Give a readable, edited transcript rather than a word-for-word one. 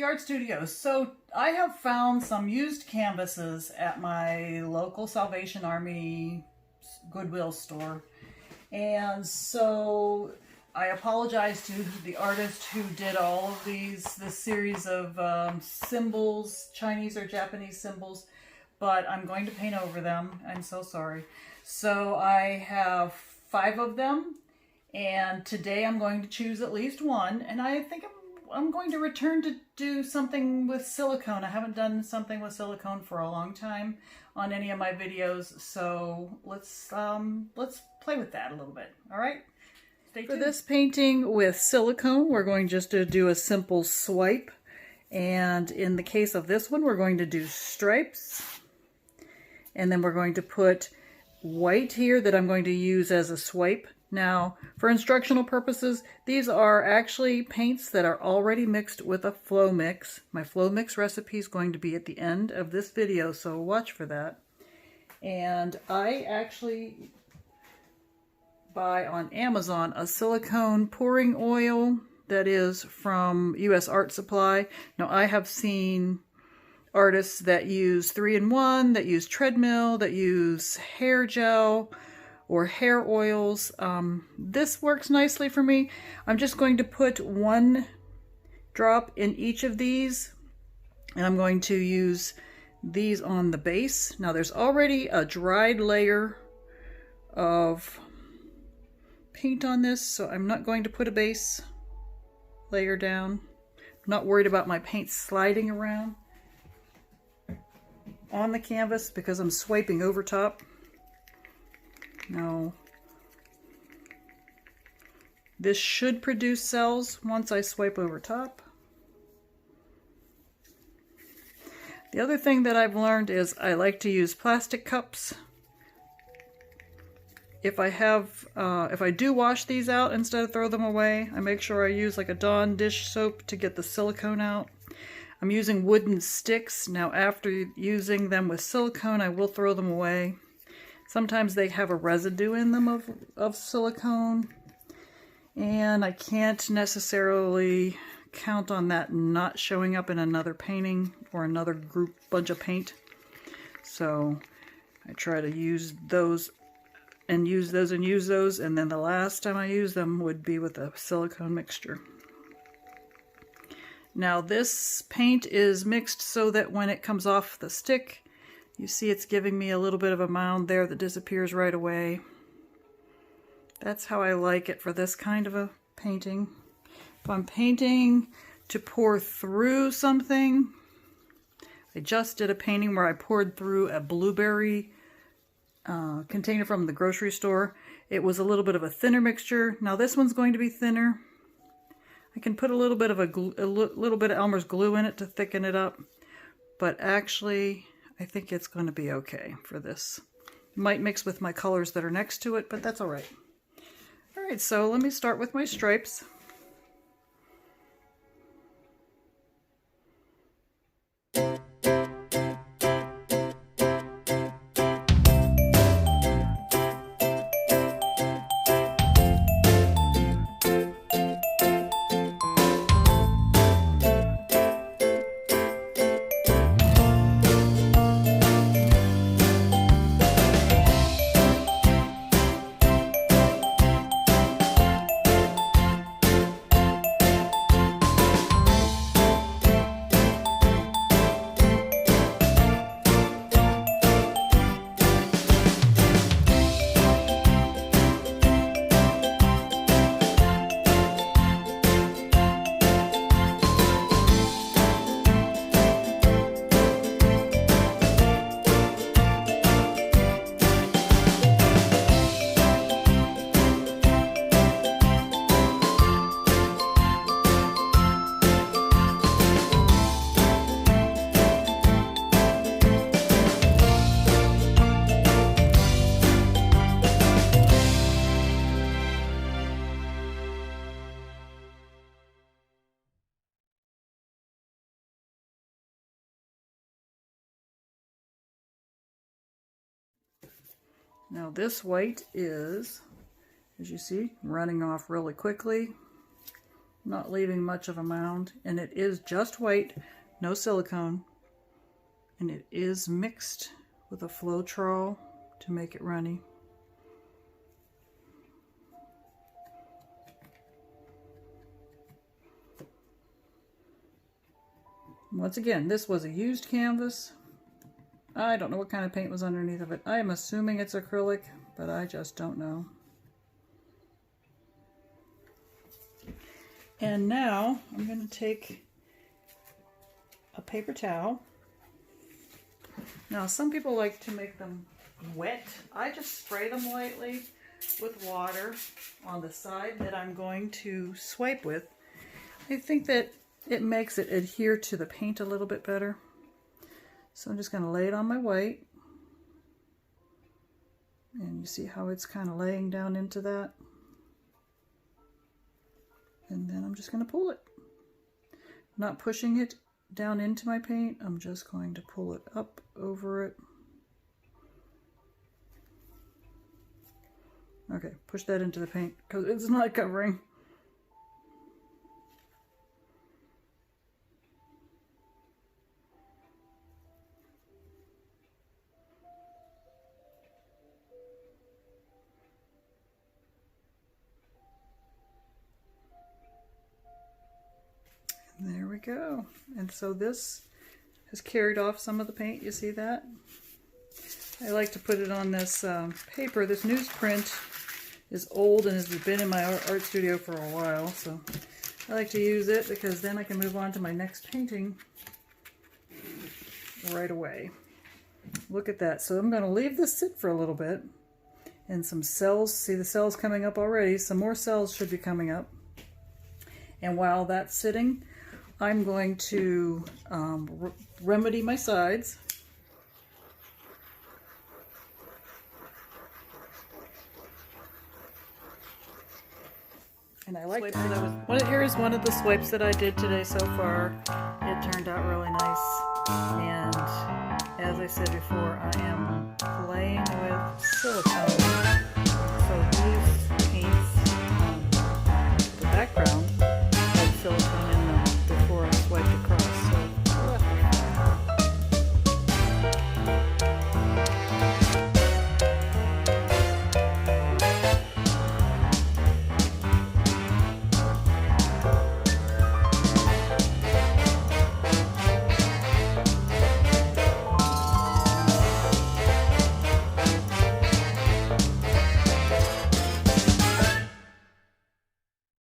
art studio. So I have found some used canvases at my local Salvation Army Goodwill store. And so I apologize to the artist who did all of this series of symbols, Chinese or Japanese symbols, but I'm going to paint over them. I'm so sorry. So I have 5 of them, and today I'm going to choose at least one, and I think I'm going to return to do something with silicone. I haven't done something with silicone for a long time on any of my videos, so let's play with that a little bit. All right? Stay tuned. For this painting with silicone, we're going just to do a simple swipe, and in the case of this one, we're going to do stripes, and then we're going to put white here that I'm going to use as a swipe. Now, for instructional purposes, these are actually paints that are already mixed with a flow mix. My flow mix recipe is going to be at the end of this video, so watch for that. And I actually buy on Amazon a silicone pouring oil that is from US Art Supply. Now, I have seen artists that use 3-in-1, that use treadmill, that use hair gel, or hair oils. This works nicely for me. I'm just going to put 1 drop in each of these, and I'm going to use these on the base. Now there's already a dried layer of paint on this, so I'm not going to put a base layer down. I'm not worried about my paint sliding around on the canvas because I'm swiping over top. No. This should produce cells once I swipe over top. The other thing that I've learned is I like to use plastic cups. If I do wash these out instead of throw them away, I make sure I use like a Dawn dish soap to get the silicone out. I'm using wooden sticks. Now after using them with silicone, I will throw them away. Sometimes they have a residue in them of silicone, and I can't necessarily count on that not showing up in another painting or another bunch of paint. So I try to use those and use those and use those, and then the last time I use them would be with a silicone mixture. Now this paint is mixed so that when it comes off the stick, you see it's giving me a little bit of a mound there that disappears right away. That's how I like it for this kind of a painting. If I'm painting to pour through something, I just did a painting where I poured through a blueberry container from the grocery store. It was a little bit of a thinner mixture. Now this one's going to be thinner. I can put a little bit of little bit of Elmer's glue in it to thicken it up, but actually I think it's going to be okay for this. It might mix with my colors that are next to it, but that's all right. All right, so let me start with my stripes. Now this white is, as you see, running off really quickly. not leaving much of a mound. And it is just white, no silicone. And it is mixed with a Floetrol to make it runny. Once again, this was a used canvas. I don't know what kind of paint was underneath of it. I am assuming it's acrylic, but I just don't know. And now I'm going to take a paper towel. Now some people like to make them wet. I just spray them lightly with water on the side that I'm going to swipe with. I think that it makes it adhere to the paint a little bit better. So I'm just going to lay it on my white. And you see how it's kind of laying down into that. And then I'm just going to pull it. Not pushing it down into my paint. I'm just going to pull it up over it. Okay, push that into the paint because it's not covering. There we go. And so this has carried off some of the paint. You see that? I like to put it on this paper. This newsprint is old and has been in my art studio for a while. So I like to use it because then I can move on to my next painting right away. Look at that. So I'm going to leave this sit for a little bit. And some cells. See the cells coming up already. Some more cells should be coming up. And while that's sitting, I'm going to remedy my sides. And I like that. Here's one of the swipes that I did today so far. It turned out really nice. And as I said before, I am playing with silicone.